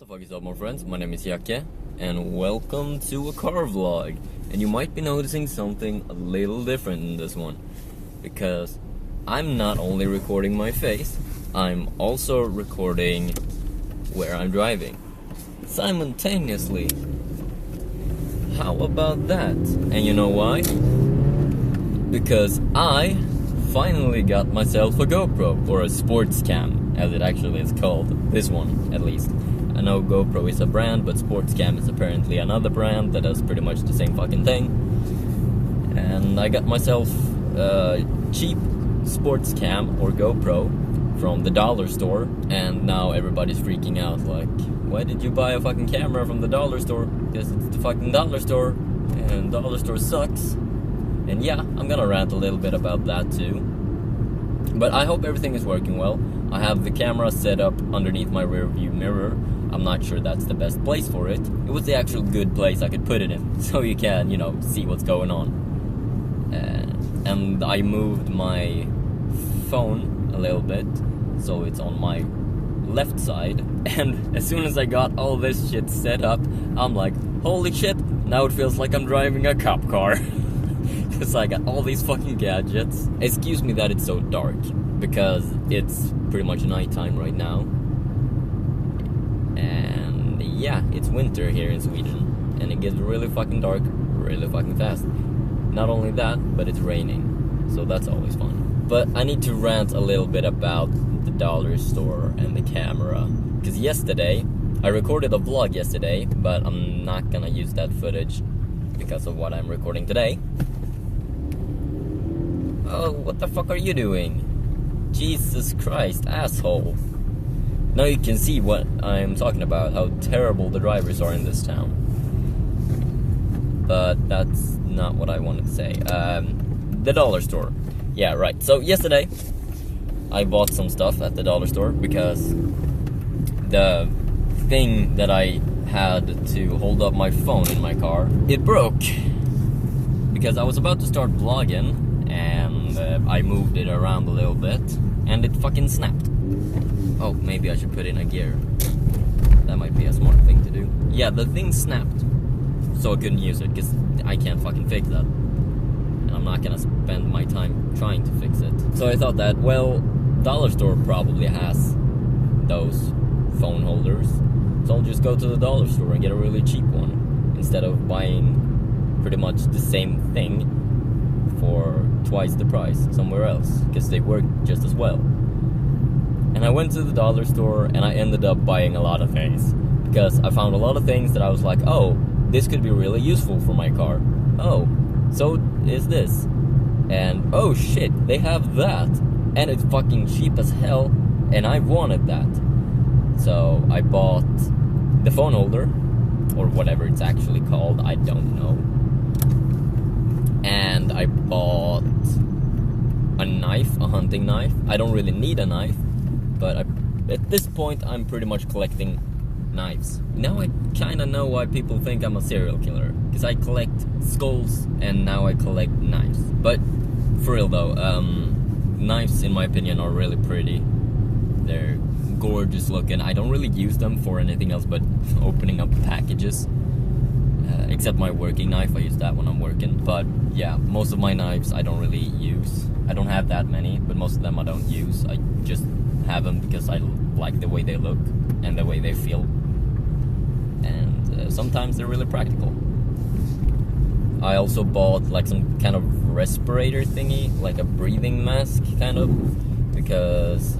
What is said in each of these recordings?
the fuck is up, my friends? My name is Jakke, and welcome to a car vlog. And you might be noticing something a little different in this one, because I'm not only recording my face, I'm also recording where I'm driving simultaneously. How about that? And you know why? Because I finally got myself a GoPro, or a sports cam, as it actually is called. This one, at least. I know GoPro is a brand, but sports cam is apparently another brand that does pretty much the same fucking thing. And I got myself a cheap sports cam, or GoPro, from the Dollarstore, and now everybody's freaking out, like, why did you buy a fucking camera from the Dollarstore? Because it's the fucking Dollarstore, and Dollarstore sucks. And yeah, I'm gonna rant a little bit about that too. But I hope everything is working well. I have the camera set up underneath my rear view mirror. I'm not sure that's the best place for it. It was the actual good place I could put it in, so you can, you know, see what's going on. And I moved my phone a little bit, so it's on my left side. And as soon as I got all this shit set up, I'm like, holy shit, now it feels like I'm driving a cop car. Because I got all these fucking gadgets. Excuse me that it's so dark, because it's pretty much nighttime right now. And yeah, it's winter here in Sweden, and it gets really fucking dark really fucking fast. Not only that, but it's raining, so that's always fun. But I need to rant a little bit about the Dollarstore and the camera, because yesterday, I recorded a vlog yesterday, but I'm not gonna use that footage because of what I'm recording today. Oh, what the fuck are you doing? Jesus Christ, asshole. Now you can see what I'm talking about, how terrible the drivers are in this town. But that's not what I wanted to say. The Dollarstore. Yeah, right. So yesterday, I bought some stuff at the Dollarstore because the thing that I had to hold up my phone in my car, it broke. Because I was about to start vlogging, and I moved it around a little bit, and it fucking snapped. Oh, maybe I should put in a gear. That might be a smart thing to do. Yeah, the thing snapped, so I couldn't use it, because I can't fucking fix that. And I'm not gonna spend my time trying to fix it. So I thought that, well, Dollarstore probably has those phone holders, so I'll just go to the Dollarstore and get a really cheap one, instead of buying pretty much the same thing for twice the price somewhere else, because they work just as well. And I went to the Dollarstore, and I ended up buying a lot of things, because I found a lot of things that I was like, oh, this could be really useful for my car. Oh, so is this. And oh shit, they have that, and it's fucking cheap as hell, and I wanted that. So I bought the phone holder, or whatever it's actually called, I don't know. And I bought a knife, a hunting knife. I don't really need a knife, but at this point I'm pretty much collecting knives. Now I kinda know why people think I'm a serial killer, because I collect skulls and now I collect knives. But for real though, knives in my opinion are really pretty. They're gorgeous looking. I don't really use them for anything else but opening up packages. Except my working knife, I use that when I'm working. But yeah, most of my knives I don't really use. I don't have that many, but most of them I don't use. I just have them because I like the way they look and the way they feel. And sometimes they're really practical. I also bought like some kind of respirator thingy, like a breathing mask kind of, because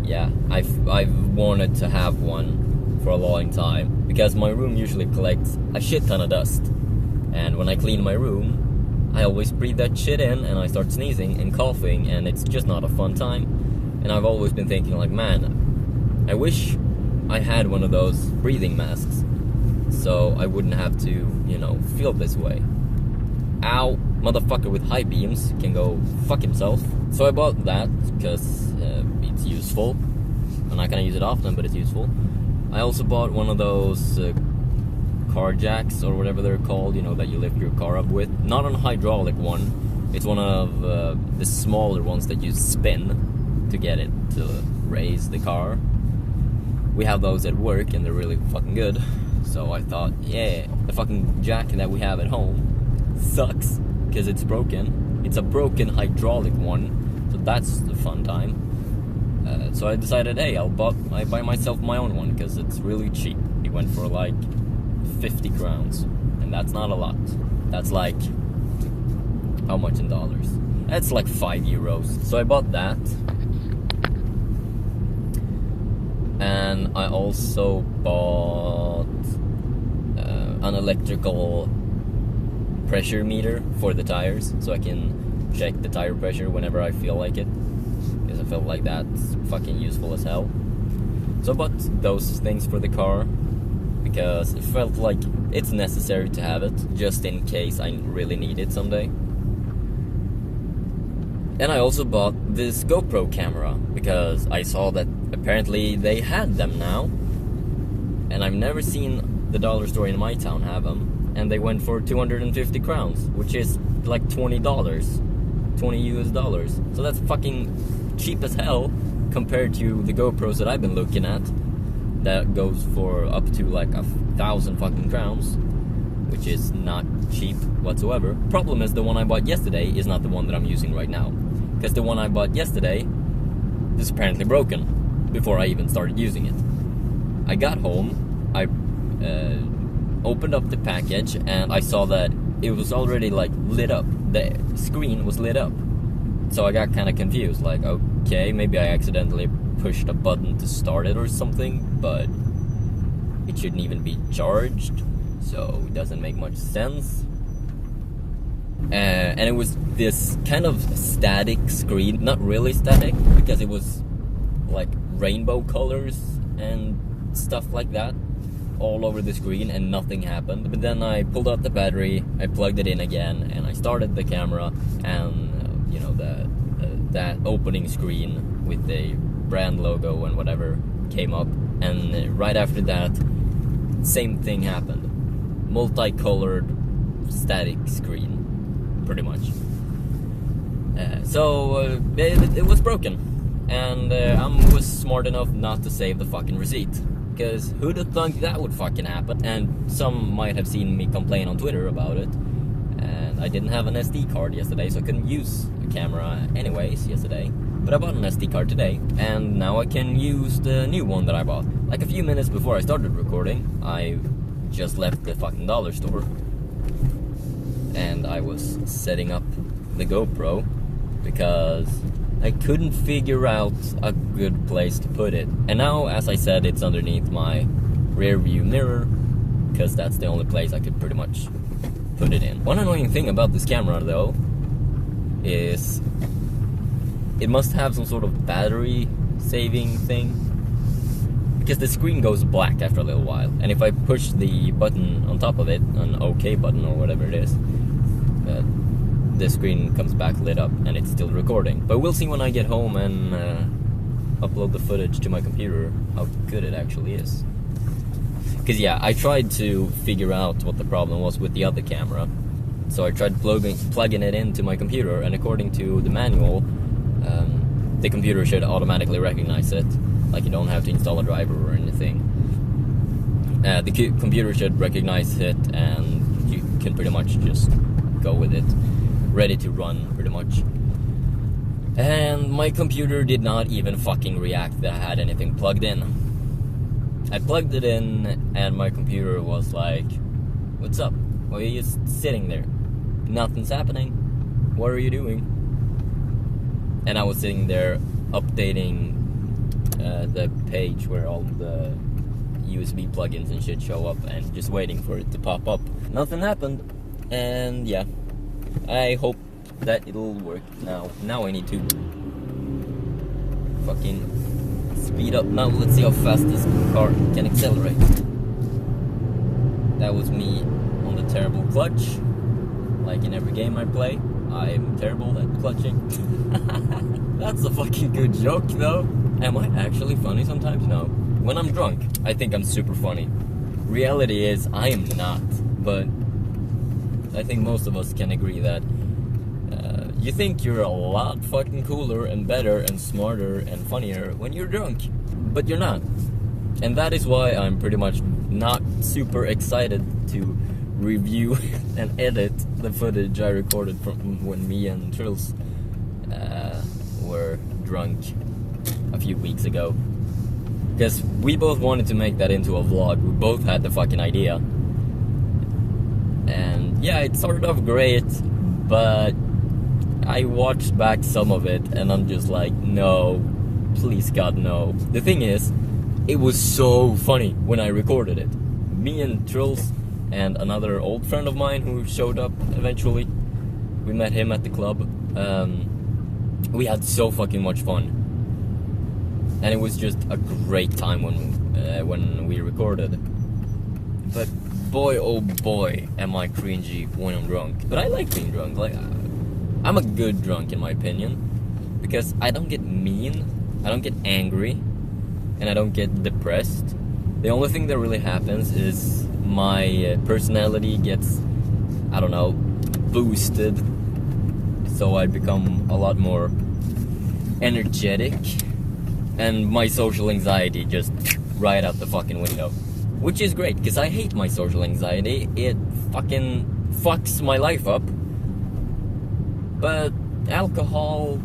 yeah, I've wanted to have one for a long time, because my room usually collects a shit ton of dust, and when I clean my room, I always breathe that shit in, and I start sneezing and coughing, and it's just not a fun time. And I've always been thinking like, man, I wish I had one of those breathing masks, so I wouldn't have to, you know, feel this way. Ow, motherfucker with high beams can go fuck himself. So I bought that, because it's useful. I'm not gonna use it often, but it's useful. I also bought one of those car jacks, or whatever they're called, you know, that you lift your car up with. Not a hydraulic one. It's one of the smaller ones that you spin to get it to raise the car. we have those at work and they're really fucking good. So I thought, yeah, the fucking jack that we have at home sucks because it's broken. It's a broken hydraulic one, so that's the fun time. So I decided, hey, I buy myself my own one because it's really cheap. It went for like 50 crowns, and that's not a lot. That's like, how much in dollars? That's like €5. So I bought that. And I also bought an electrical pressure meter for the tires, so I can check the tire pressure whenever I feel like it, because I felt like that's fucking useful as hell. So I bought those things for the car because it felt like it's necessary to have it, just in case I really need it someday. And I also bought this GoPro camera because I saw that apparently they had them now, and I've never seen the dollar store in my town have them, and they went for 250 crowns, which is like $20, $20 US. So that's fucking cheap as hell compared to the GoPros that I've been looking at, that goes for up to like 1,000 fucking crowns, which is not cheap whatsoever. Problem is, the one I bought yesterday is not the one that I'm using right now, because the one I bought yesterday is apparently broken before I even started using it. I got home, I opened up the package, and I saw that it was already like lit up. The screen was lit up. So I got kind of confused, like, okay, maybe I accidentally pushed a button to start it or something, but it shouldn't even be charged, so it doesn't make much sense. And it was this kind of static screen, not really static, because it was like rainbow colors and stuff like that all over the screen, and nothing happened. But then I pulled out the battery, I plugged it in again, and I started the camera, and you know, that opening screen with the brand logo and whatever came up, and right after that, same thing happened. Multicolored static screen, pretty much. So it was broken, and I was smart enough not to save the fucking receipt, because who'd have thunk that would fucking happen? And some might have seen me complain on Twitter about it, and I didn't have an SD card yesterday, so I couldn't use the camera anyways yesterday. But I bought an SD card today, and now I can use the new one that I bought. Like a few minutes before I started recording, I just left the fucking dollar store, and I was setting up the GoPro because I couldn't figure out a good place to put it. And now, as I said, it's underneath my rear view mirror, because that's the only place I could pretty much put it in. One annoying thing about this camera, though, is it must have some sort of battery saving thing, because the screen goes black after a little while, and if I push the button on top of it, an OK button or whatever it is, the screen comes back lit up and it's still recording. But we'll see when I get home and upload the footage to my computer how good it actually is. Because yeah, I tried to figure out what the problem was with the other camera, so I tried plugging it into my computer, and according to the manual, the computer should automatically recognize it. Like, you don't have to install a driver or anything. The computer should recognize it, and you can pretty much just go with it, ready to run, pretty much. And my computer did not even fucking react that I had anything plugged in. I plugged it in, and my computer was like, "What's up? Why are you just sitting there? Nothing's happening. What are you doing?" And I was sitting there updating the page where all the USB plugins and shit show up, and just waiting for it to pop up. Nothing happened, and yeah, I hope that it'll work now. Now I need to fucking speed up. Now let's see how fast this car can accelerate. That was me on the terrible clutch. Like in every game I play, I'm terrible at clutching. That's a fucking good joke, though. Am I actually funny sometimes? No. When I'm drunk, I think I'm super funny. Reality is, I am not. But I think most of us can agree that you think you're a lot fucking cooler and better and smarter and funnier when you're drunk. But you're not. And that is why I'm pretty much not super excited to review and edit the footage I recorded from when me and Trills were drunk a few weeks ago. Because we both wanted to make that into a vlog. We both had the fucking idea. And yeah, it started off great, but I watched back some of it and I'm just like, no, please God, no. The thing is, it was so funny when I recorded it. Me and Trills and another old friend of mine who showed up eventually, we met him at the club. We had so fucking much fun. And it was just a great time when we recorded. But boy, oh boy, am I cringy when I'm drunk. But I like being drunk. Like, I'm a good drunk in my opinion, because I don't get mean, I don't get angry, and I don't get depressed. The only thing that really happens is my personality gets, I don't know, boosted. So I become a lot more energetic, and my social anxiety just right out the fucking window. Which is great, because I hate my social anxiety. It fucking fucks my life up. But alcohol,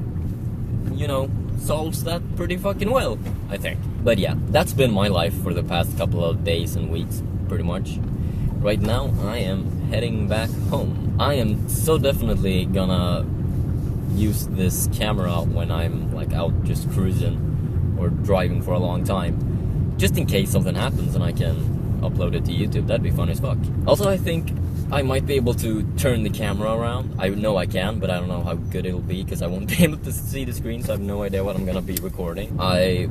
you know, solves that pretty fucking well, I think. But yeah, that's been my life for the past couple of days and weeks, pretty much. Right now, I am heading back home. I am so definitely gonna use this camera when I'm like out just cruising or driving for a long time, just in case something happens and I can upload it to YouTube. That'd be fun as fuck. Also, I think I might be able to turn the camera around. I know I can, but I don't know how good it'll be because I won't be able to see the screen, so I have no idea what I'm gonna be recording. I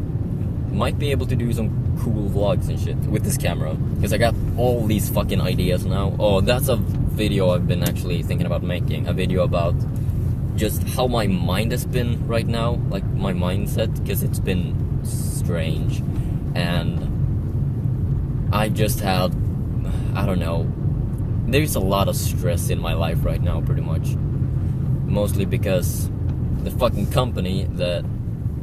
might be able to do some cool vlogs and shit with this camera, because I got all these fucking ideas now. Oh, that's a video I've been actually thinking about making. A video about just how my mind has been right now, like my mindset, because it's been strange. And I just had, I don't know, there's a lot of stress in my life right now, pretty much. Mostly because the fucking company that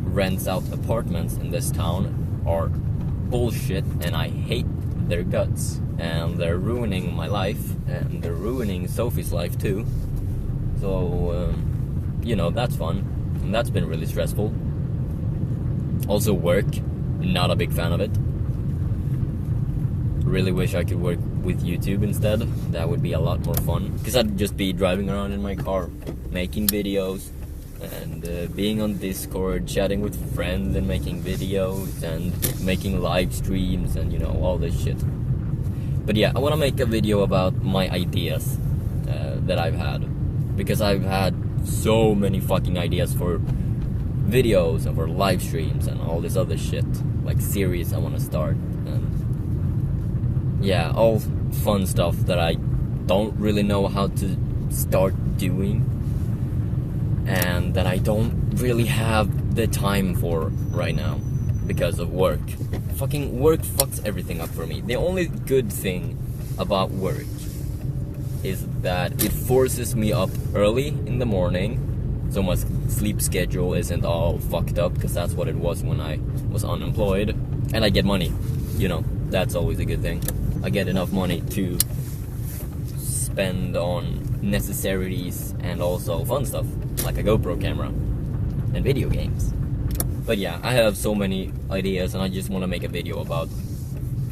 rents out apartments in this town are bullshit, and I hate their guts. And they're ruining my life, and they're ruining Sophie's life too. So, you know, that's fun. And that's been really stressful. Also work, not a big fan of it. Really wish I could work with YouTube instead. That would be a lot more fun, because I'd just be driving around in my car making videos and being on Discord, chatting with friends and making videos and making live streams and, you know, all this shit. But yeah, I want to make a video about my ideas that I've had, because I've had so many fucking ideas for videos and for live streams and all this other shit, like series I want to start. Yeah, all fun stuff that I don't really know how to start doing, and that I don't really have the time for right now because of work. Fucking work fucks everything up for me. The only good thing about work is that it forces me up early in the morning, so my sleep schedule isn't all fucked up, because that's what it was when I was unemployed. And I get money, you know, that's always a good thing. I get enough money to spend on necessities and also fun stuff, like a GoPro camera and video games. But yeah, I have so many ideas, and I just want to make a video about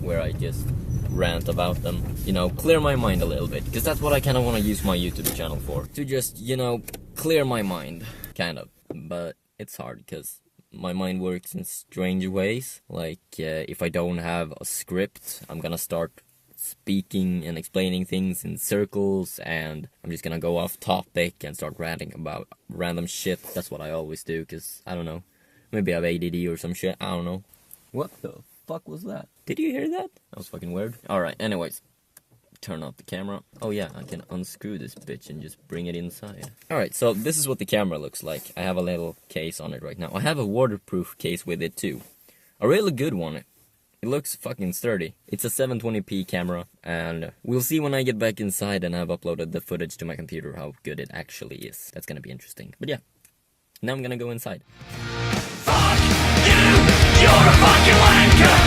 where I just rant about them. You know, clear my mind a little bit, because that's what I kind of want to use my YouTube channel for. To just, you know, clear my mind, kind of. But it's hard, because my mind works in strange ways. Like, if I don't have a script, I'm gonna start speaking and explaining things in circles, and I'm just gonna go off topic and start ranting about random shit. That's what I always do, because, I don't know, maybe I have ADD or some shit, I don't know. What the fuck was that? Did you hear that? That was fucking weird. Alright, anyways. Turn off the camera. Oh yeah, I can unscrew this bitch and just bring it inside. Alright, so this is what the camera looks like. I have a little case on it right now. I have a waterproof case with it too. A really good one. It looks fucking sturdy. It's a 720p camera, and we'll see when I get back inside and I've uploaded the footage to my computer how good it actually is. That's gonna be interesting. But yeah, now I'm gonna go inside. Fuck you! You're a fucking wanker!